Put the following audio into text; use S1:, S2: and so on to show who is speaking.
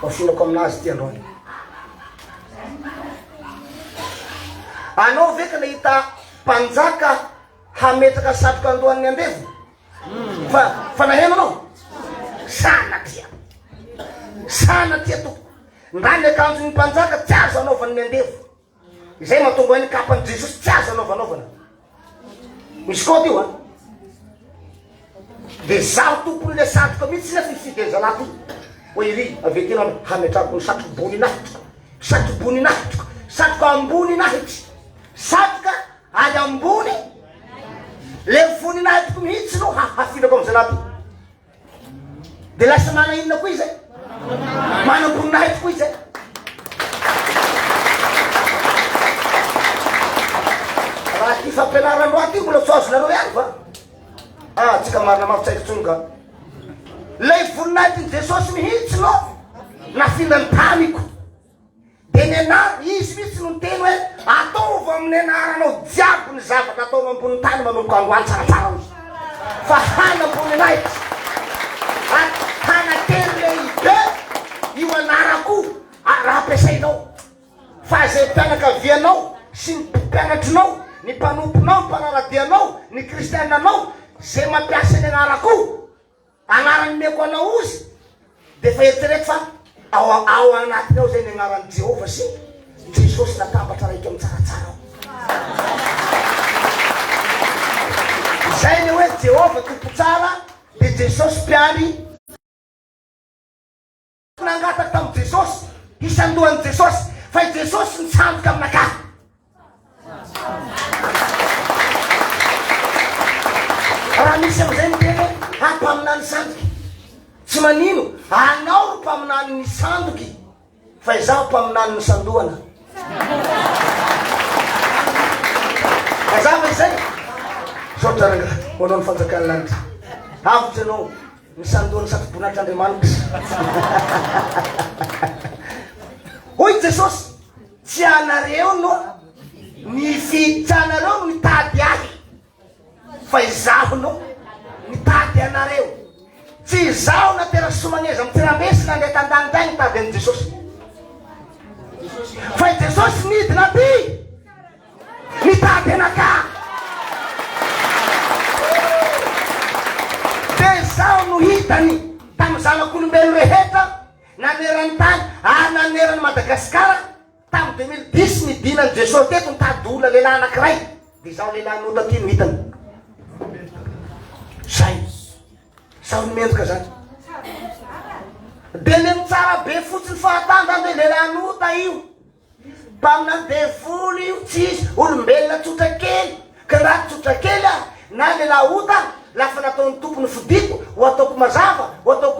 S1: Ofinako aminazy ty androany. Anao ve ka nahita mpanjaka hametraka satroka andohan'ny andevo? Fa nahenanao? Sana tia toko. Ndany akanjon'ny mpanjaka tsy azo anaovany ny andevo. Izay mahatonga hoe ny kapany Jesosy tsy azo anaovana. Misy kody io a. De zaho tompony le satroka mihitsy nefa ifideza anaty. Hoe iry avekenao hametrako ny satrobony nahitra. Satrobony nahitra. Satroka ambony nahitra. Satroka ay ambony. Le vony nahitiko mihitsy no hafilako am'izay anaty. De lasa mana inona koa izay? Mana ambony nahitiko koa izay. Raha ty fampianarandro aty mbola tsy azo nareo ihany fa. Tsika marina mafitsaiko tsony ka. Lay voninahitiny Jesosy mihitsy no nafindany tamiko. De ny anary izy mihitsy no teny hoe ataovo amin'ny anaranao jiaby ny zavatra ataonao ambony tany manomboka androany tsaratsara ozy. Fa hana ambony nahity. Hana teny lehibe io anarako raha ampiasainao. Fa zay mpianakavianao sy ny mpianatrinao, ny mpanomponao, ny mpanaradianao, ny kristiananao, zay mampiasa ny anarako anarany meko anao ozy, de fa eritrereto fa ao anatiny ao zay ny anaran'i Jehova sy Jesosy natambatra raiky amin'ny tsaratsara ao. Zay ny hoe Jehova tompo tsara, de Jesosy mpiary nangataka tamin'i Jesosy, isandohan'i Jesosy, fa Jesosy nitsandoka aminaka. Raha misy am'izay miteny hampaminany sandoky, tsy manino, anao ro mpaminany ny sandoky, fa izaho mpaminany ny sandohana. Mazava izay? Saotra ranga, manao ny fanjakany lanitra. Avotry anao, ny sandohany satrobonahitr'Andriamanitra. Hoy Jesosy, tsy anareo no nifiditra anareo no nitady ahy, fa izaho no nitady anareo. Tsy izaho natera somaneza amin'ny tirambesy nandeha tandany nitady an'i Jesosy. Fa Jesosy nidina ty nitady anaka. De izaho no hitany tamin'ny zanak'olombelo rehetra nanerany tany, nanerany Madagasikara tamin'ny 2010 nidinan'i Jesosy teto nitady olona lehilahy anankiray. De izaho lehilahy nota ty no hitany. Zay sao ny mendrika zany. De le mitsara be fotsiny fahatanda de lehilahy nota io. Mpaminany devolo io tsisy olombelona tsotra kely. Ka raha tsotra kely na lehilahy ota lafa nataon'ny tompony fidiko ho ataoko mazava, ho ataoko